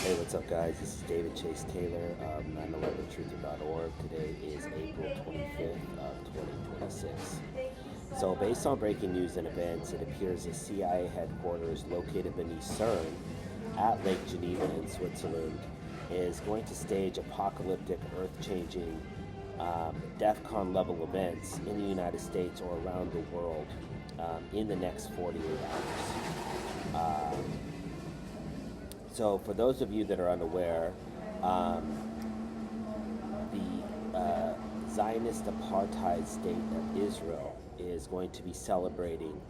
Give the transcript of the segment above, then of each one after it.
Hey, what's up, guys? This is David Chase Taylor of 911truther.org. Today is April 25th of 2026. So, based on breaking news and events, it appears the CIA headquarters located beneath CERN at Lake Geneva in Switzerland is going to stage apocalyptic, earth-changing, DEFCON level events in the United States or around the world in the next 48 hours. So, for those of you that are unaware, the Zionist apartheid state of Israel is going to be celebrating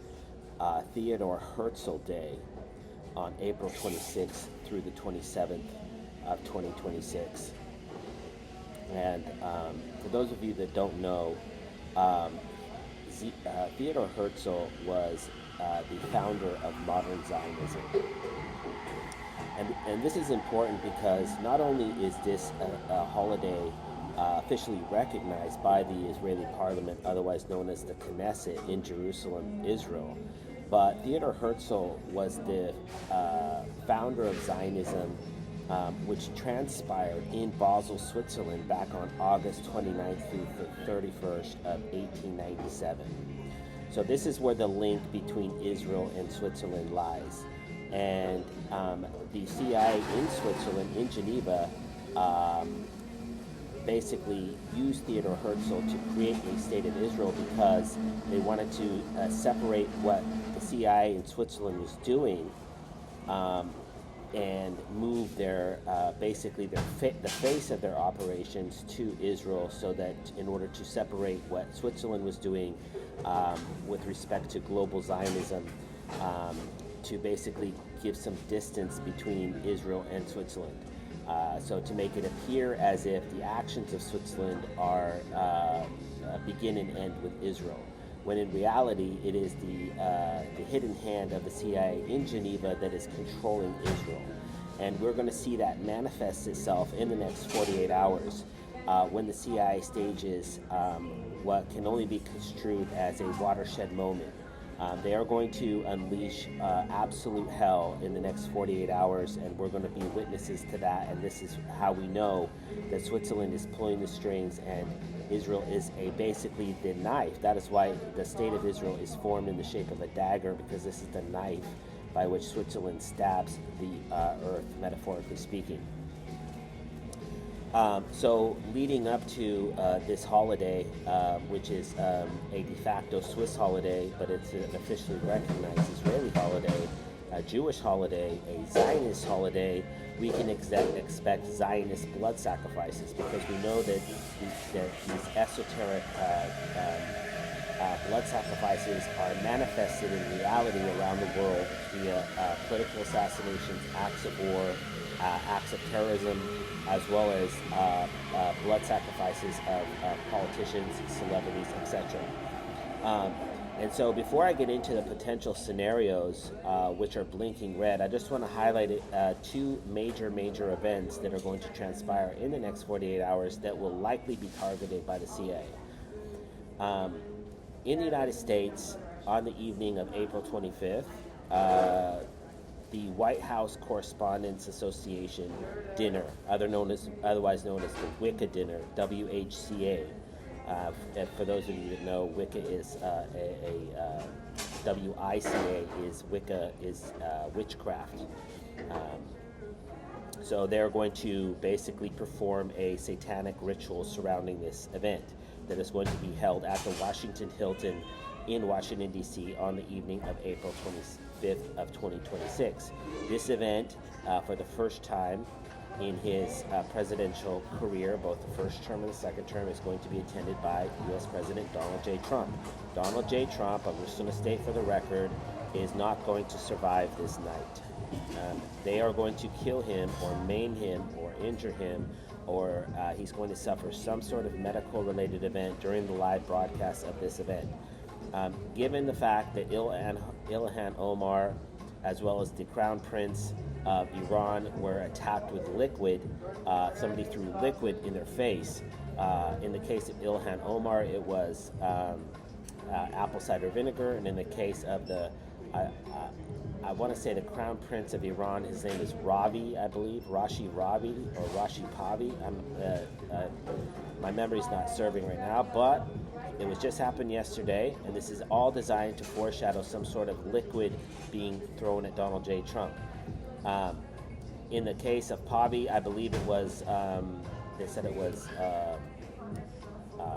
Theodor Herzl Day on April 26th through the 27th of 2026. And for those of you that don't know, Theodor Herzl was the founder of modern Zionism. And this is important because not only is this a holiday officially recognized by the Israeli parliament, otherwise known as the Knesset in Jerusalem, Israel, but Theodor Herzl was the founder of Zionism, which transpired in Basel, Switzerland back on August 29th through the 31st of 1897. So this is where the link between Israel and Switzerland lies. And the CIA in Switzerland, in Geneva, basically used Theodor Herzl to create a state of Israel because they wanted to separate what the CIA in Switzerland was doing and move their the face of their operations to Israel, so that in order to separate what Switzerland was doing with respect to global Zionism, to basically give some distance between Israel and Switzerland. So to make it appear as if the actions of Switzerland are begin and end with Israel, when in reality it is the hidden hand of the CIA in Geneva that is controlling Israel. And we're going to see that manifest itself in the next 48 hours when the CIA stages what can only be construed as a watershed moment. They are going to unleash absolute hell in the next 48 hours, and we're going to be witnesses to that. And this is how we know that Switzerland is pulling the strings and Israel is basically the knife. That is why the state of Israel is formed in the shape of a dagger, because this is the knife by which Switzerland stabs the earth, metaphorically speaking. So leading up to this holiday, which is a de facto Swiss holiday, but it's an officially recognized Israeli holiday, a Jewish holiday, a Zionist holiday, we can expect Zionist blood sacrifices, because we know that these esoteric blood sacrifices are manifested in reality around the world via political assassinations, acts of war, acts of terrorism, as well as blood sacrifices of politicians, celebrities, etc. And so before I get into the potential scenarios, which are blinking red, I just want to highlight two major events that are going to transpire in the next 48 hours that will likely be targeted by the CIA. In the United States, on the evening of April 25th, the White House Correspondents Association dinner, otherwise known as the Wicca dinner, WHCA. For those of you that know, Wicca is WICA is Wicca is witchcraft. So they're going to basically perform a satanic ritual surrounding this event that is going to be held at the Washington Hilton in Washington, D.C. on the evening of April 25th of 2026. This event, for the first time in his presidential career, both the first term and the second term, is going to be attended by U.S. President Donald J. Trump. Donald J. Trump, I'm just going to state for the record, is not going to survive this night. They are going to kill him or maim him or injure him, or he's going to suffer some sort of medical-related event during the live broadcast of this event. Given the fact that Ilhan Omar, as well as the Crown Prince of Iran, were attacked with liquid, somebody threw liquid in their face. In the case of Ilhan Omar, it was apple cider vinegar, and in the case of the I want to say the Crown Prince of Iran. His name is Ravi, I believe, Ravi or Rashi Pavi. My memory's not serving right now, but it was just happened yesterday, and this is all designed to foreshadow some sort of liquid being thrown at Donald J. Trump. In the case of Pavi, I believe it was, they said it was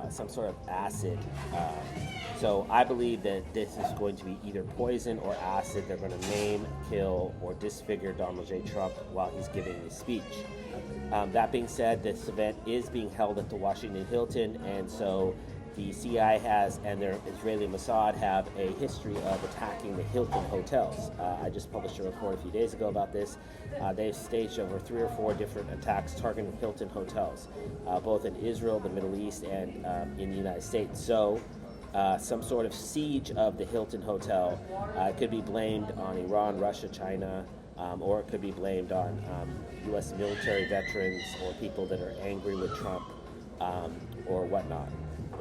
some sort of acid. So I believe that this is going to be either poison or acid. They're going to maim, kill, or disfigure Donald J. Trump while he's giving his speech. That being said, this event is being held at the Washington Hilton, and so the CIA has and their Israeli Mossad have a history of attacking the Hilton hotels. I just published a report a few days ago about this. They've staged over 3 or 4 different attacks targeting Hilton hotels, both in Israel, the Middle East, and in the United States. So some sort of siege of the Hilton hotel could be blamed on Iran, Russia, China, or it could be blamed on U.S. military veterans or people that are angry with Trump or whatnot.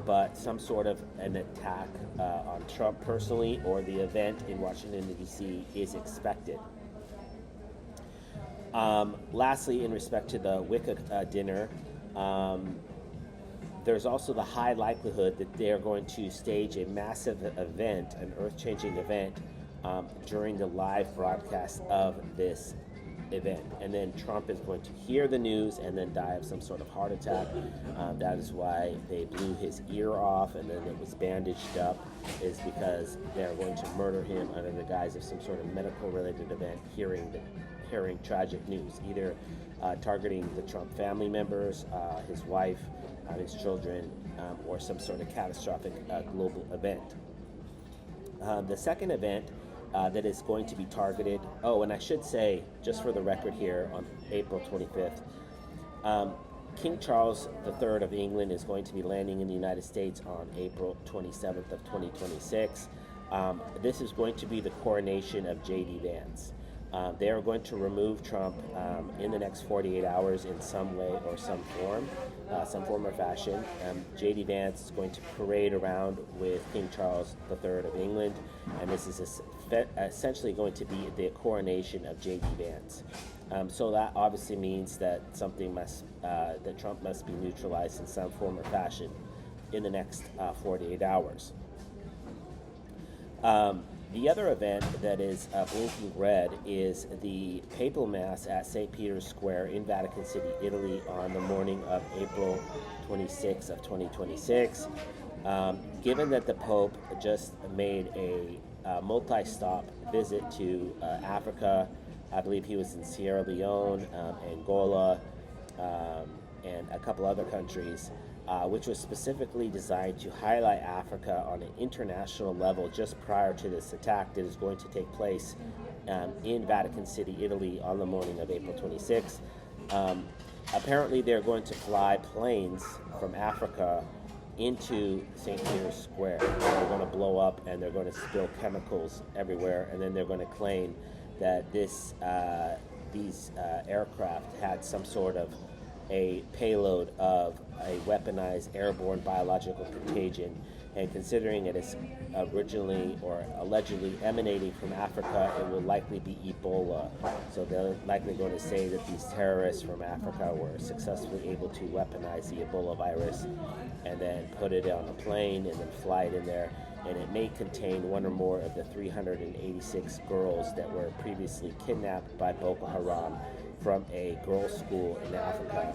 But some sort of an attack on Trump personally or the event in Washington, D.C. is expected. Lastly, in respect to the Wicca dinner, there's also the high likelihood that they're going to stage a massive event, an earth-changing event, during the live broadcast of this event. And then Trump is going to hear the news and then die of some sort of heart attack. That is why they blew his ear off and then it was bandaged up, is because they're going to murder him under the guise of some sort of medical-related event, hearing tragic news, either targeting the Trump family members, his wife, his children, or some sort of catastrophic global event. The second event that is going to be targeted, and I should say, just for the record here, on April 25th, King Charles III of England is going to be landing in the United States on April 27th of 2026. This is going to be the coronation of J.D. Vance. They are going to remove Trump in the next 48 hours in some way or some form or fashion. J.D. Vance is going to parade around with King Charles III of England, and this is essentially going to be the coronation of J.D. Vance. So that obviously means that that Trump must be neutralized in some form or fashion in the next 48 hours. The other event that is blinking red is the papal mass at St. Peter's Square in Vatican City, Italy, on the morning of April 26th of 2026. Given that the Pope just made a multi-stop visit to Africa, I believe he was in Sierra Leone, Angola, and a couple other countries, which was specifically designed to highlight Africa on an international level just prior to this attack that is going to take place in Vatican City, Italy on the morning of April 26th. Apparently they're going to fly planes from Africa into St. Peter's Square. They're going to blow up and they're going to spill chemicals everywhere, and then they're going to claim that these aircraft had some sort of a payload of a weaponized airborne biological contagion, and considering it is originally or allegedly emanating from Africa, it will likely be Ebola. So they're likely going to say that these terrorists from Africa were successfully able to weaponize the Ebola virus and then put it on a plane and then fly it in there. And it may contain one or more of the 386 girls that were previously kidnapped by Boko Haram from a girls' school in Africa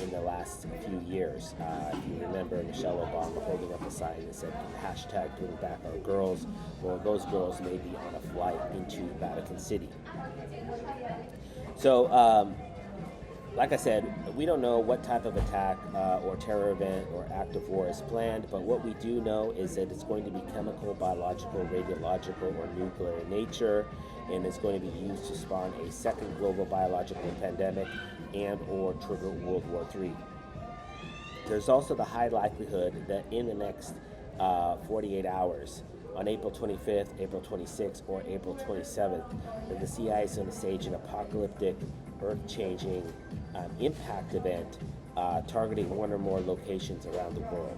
in the last few years. If you remember Michelle Obama holding up a sign that said hashtag bring back our girls, well, those girls may be on a flight into Vatican City. So, like I said, we don't know what type of attack or terror event or act of war is planned, but what we do know is that it's going to be chemical, biological, radiological, or nuclear in nature, and it's going to be used to spawn a second global biological pandemic and or trigger World War III. There's also the high likelihood that in the next 48 hours, on April 25th, April 26th, or April 27th, that the CIA is going to stage an apocalyptic, earth-changing impact event targeting one or more locations around the world.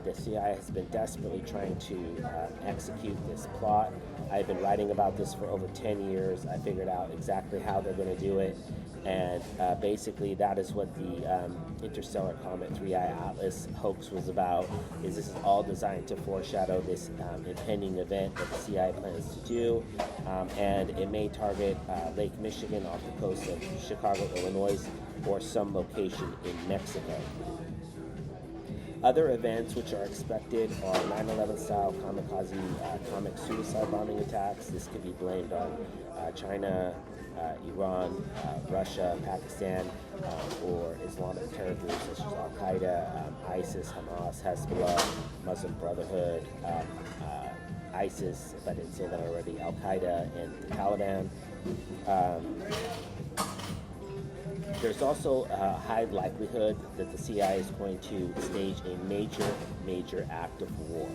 The CIA has been desperately trying to execute this plot. I've been writing about this for over 10 years. I figured out exactly how they're going to do it. And basically, that is what the Interstellar Comet 3I Atlas hoax was about. This is all designed to foreshadow this impending event that the CIA plans to do, and it may target Lake Michigan off the coast of Chicago, Illinois, or some location in Mexico. Other events which are expected are 9/11 style kamikaze atomic suicide bombing attacks. This could be blamed on China, Iran, Russia, Pakistan, or Islamic terror groups such as Al Qaeda, ISIS, Hamas, Hezbollah, Muslim Brotherhood, ISIS, if I didn't say that already, Al Qaeda, and the Taliban. There's also a high likelihood that the CIA is going to stage a major act of war.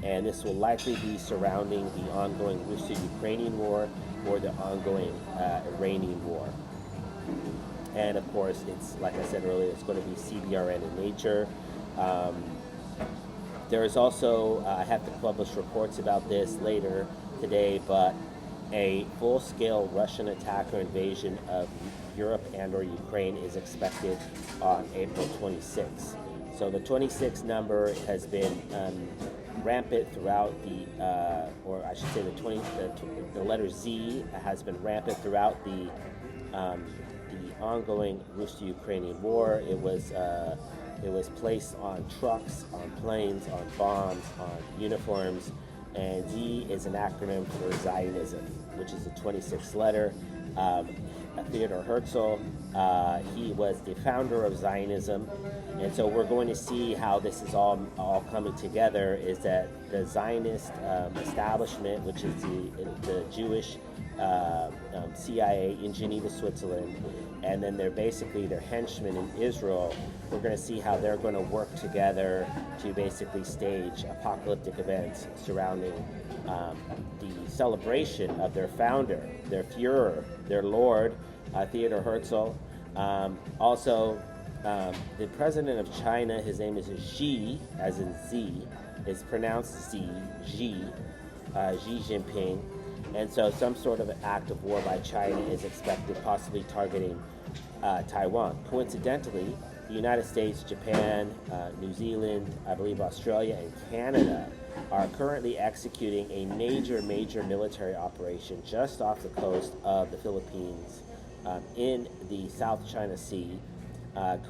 And this will likely be surrounding the ongoing Russo-Ukrainian war or the ongoing Iranian war. And of course, it's, like I said earlier, it's going to be CBRN in nature. There is also, I have to publish reports about this later today, but a full-scale Russian attack or invasion of Europe and or Ukraine is expected on April 26th. So the 26 number has been rampant throughout or I should say the letter Z has been rampant throughout the ongoing Russo-Ukrainian war. It was placed on trucks, on planes, on bombs, on uniforms. And Z is an acronym for Zionism, which is a 26th letter. Theodor Herzl, he was the founder of Zionism, and so we're going to see how this is all coming together. Is that the Zionist establishment, which is the Jewish CIA in Geneva, Switzerland, and then they're basically their henchmen in Israel. We're going to see how they're going to work together to basically stage apocalyptic events surrounding the celebration of their founder, their Führer, their Lord, Theodor Herzl. Also, the president of China, his name is Xi, as in Z, is pronounced Z, Xi Jinping. And so some sort of act of war by China is expected, possibly targeting Taiwan. Coincidentally, the United States, Japan, New Zealand, I believe Australia, and Canada are currently executing a major military operation just off the coast of the Philippines in the South China Sea.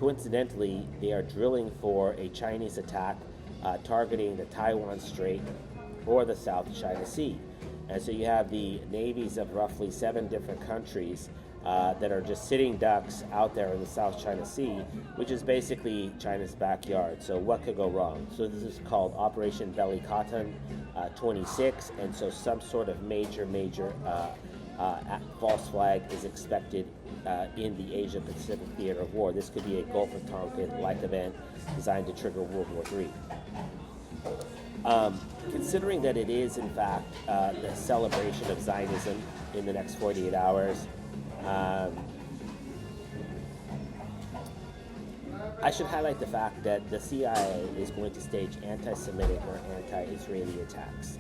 Coincidentally, they are drilling for a Chinese attack targeting the Taiwan Strait or the South China Sea. And so you have the navies of roughly 7 different countries that are just sitting ducks out there in the South China Sea, which is basically China's backyard. So what could go wrong? So this is called Operation Belly Cotton 26, and so some sort of major false flag is expected in the Asia-Pacific theater of war. This could be a Gulf of Tonkin-like event designed to trigger World War III. Considering that it is, in fact, the celebration of Zionism in the next 48 hours, I should highlight the fact that the CIA is going to stage anti-Semitic or anti-Israeli attacks.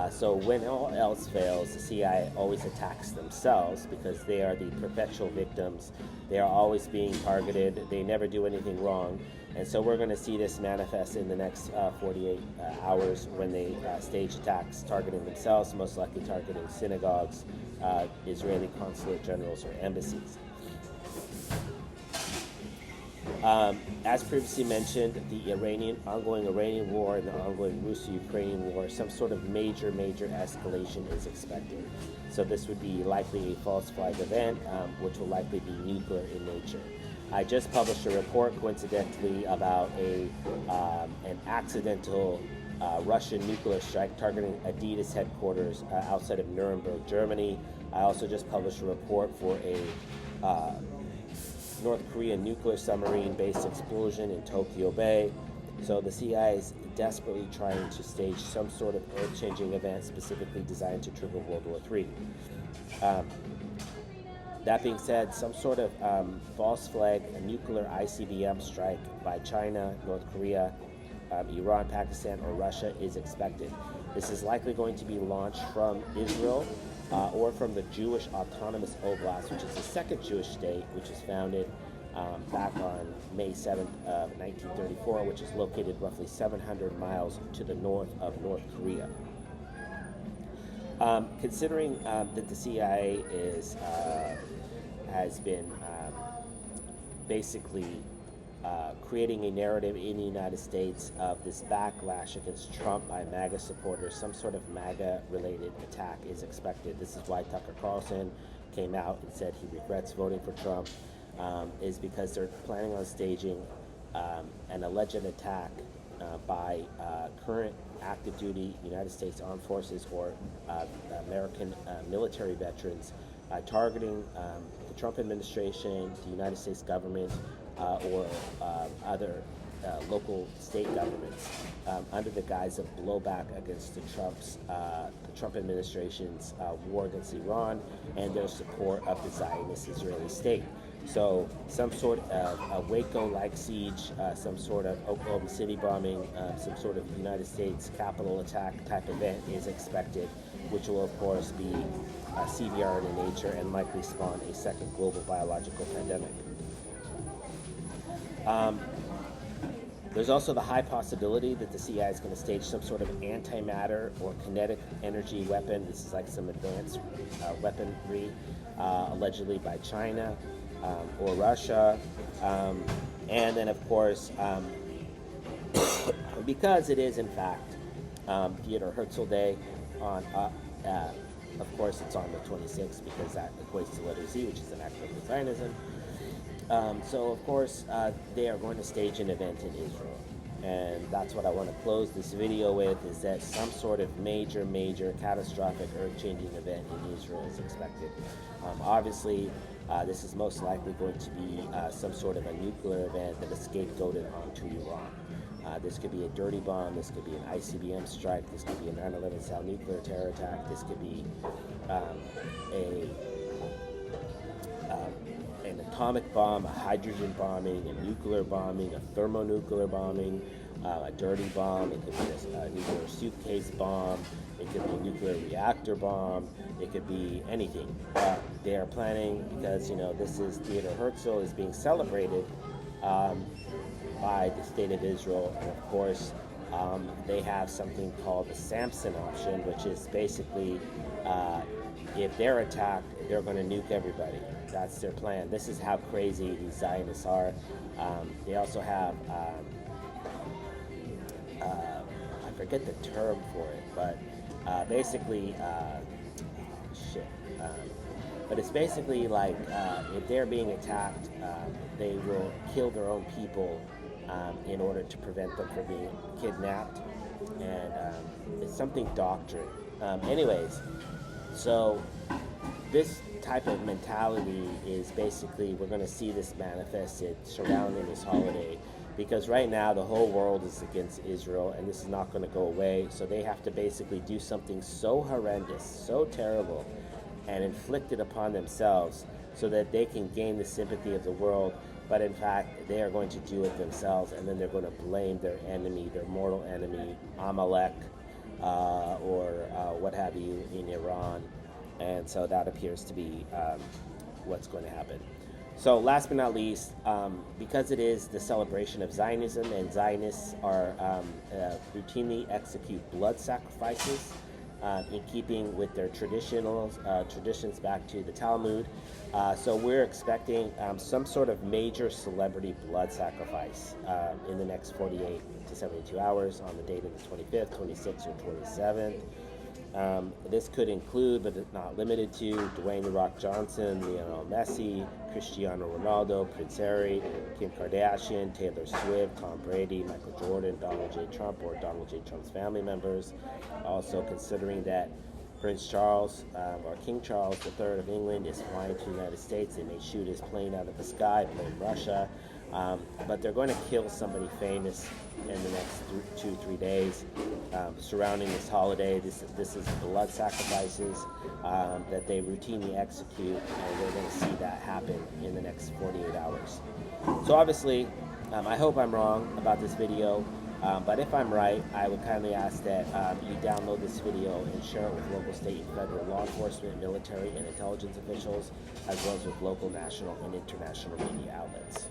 So when all else fails, the CIA always attacks themselves because they are the perpetual victims. They are always being targeted. They never do anything wrong. And so we're going to see this manifest in the next 48 hours when they stage attacks targeting themselves, most likely targeting synagogues, Israeli consulate generals, or embassies. As previously mentioned, the ongoing Iranian war and the ongoing Russo-Ukrainian war, some sort of major escalation is expected. So this would be likely a false flag event, which will likely be nuclear in nature. I just published a report, coincidentally, about an accidental Russian nuclear strike targeting Adidas headquarters outside of Nuremberg, Germany. I also just published a report for a North Korean nuclear submarine-based explosion in Tokyo Bay. So the CIA is desperately trying to stage some sort of earth-changing event specifically designed to trigger World War III. That being said, some sort of false flag, a nuclear ICBM strike by China, North Korea, Iran, Pakistan, or Russia is expected. This is likely going to be launched from Israel or from the Jewish Autonomous Oblast, which is the second Jewish state, which was founded back on May 7th of 1934, which is located roughly 700 miles to the north of North Korea. Considering that the CIA has been basically creating a narrative in the United States of this backlash against Trump by MAGA supporters, some sort of MAGA-related attack is expected. This is why Tucker Carlson came out and said he regrets voting for Trump, is because they're planning on staging an alleged attack by current active duty United States Armed Forces or American military veterans targeting the Trump administration, the United States government, or other local state governments under the guise of blowback against the Trump administration's war against Iran and their support of the Zionist Israeli state. So some sort of a Waco-like siege, some sort of Oklahoma City bombing, some sort of United States Capitol attack type event is expected, which will of course be severe in nature and likely spawn a second global biological pandemic. There's also the high possibility that the CIA is going to stage some sort of antimatter or kinetic energy weapon. This is like some advanced weaponry, allegedly by China or Russia. And then, of course, because it is, in fact, Theodor Herzl Day, of course, it's on the 26th because that equates to letter Z, which is an act of Zionism. So, of course, they are going to stage an event in Israel. And that's what I want to close this video with, is that some sort of major, catastrophic, earth-changing event in Israel is expected. Obviously, this is most likely going to be some sort of a nuclear event that is scapegoated onto Iran. This could be a dirty bomb, this could be an ICBM strike, this could be a 9/11 style nuclear terror attack, this could be an atomic bomb, a hydrogen bombing, a nuclear bombing, a thermonuclear bombing, a dirty bomb, it could be a nuclear suitcase bomb, it could be a nuclear reactor bomb, it could be anything. They are planning, because this is Theodor Herzl is being celebrated by the state of Israel, and of course they have something called the Samson option, which is basically if they're attacked, they're going to nuke everybody. That's their plan. This is how crazy these Zionists are. They also have, I forget the term for it, but basically, but it's basically like if they're being attacked, they will kill their own people in order to prevent them from being kidnapped. And it's something doctrine. Anyways, so this type of mentality is basically, we're going to see this manifested surrounding this holiday, because right now the whole world is against Israel, and this is not going to go away. So they have to basically do something so horrendous, so terrible, and inflict it upon themselves so that they can gain the sympathy of the world. But in fact, they are going to do it themselves, and then they're going to blame their enemy, their mortal enemy, Amalek, or what have you, in Iran. And so that appears to be what's going to happen. So last but not least, because it is the celebration of Zionism, and Zionists are routinely execute blood sacrifices in keeping with their traditions back to the Talmud. So we're expecting some sort of major celebrity blood sacrifice in the next 48 to 72 hours on the date of the 25th, 26th, or 27th. This could include, but not limited to, Dwayne "The Rock" Johnson, Lionel Messi, Cristiano Ronaldo, Prince Harry, Kim Kardashian, Taylor Swift, Tom Brady, Michael Jordan, Donald J. Trump, or Donald J. Trump's family members. Also considering that Prince Charles, or King Charles III of England, is flying to the United States. They may shoot his plane out of the sky, blame Russia, but they're going to kill somebody famous in the next 2-3 days surrounding this holiday. This is blood sacrifices that they routinely execute, and we're going to see that happen in the next 48 hours. So obviously, I hope I'm wrong about this video. But if I'm right, I would kindly ask that you download this video and share it with local, state, and federal law enforcement, military, and intelligence officials, as well as with local, national, and international media outlets.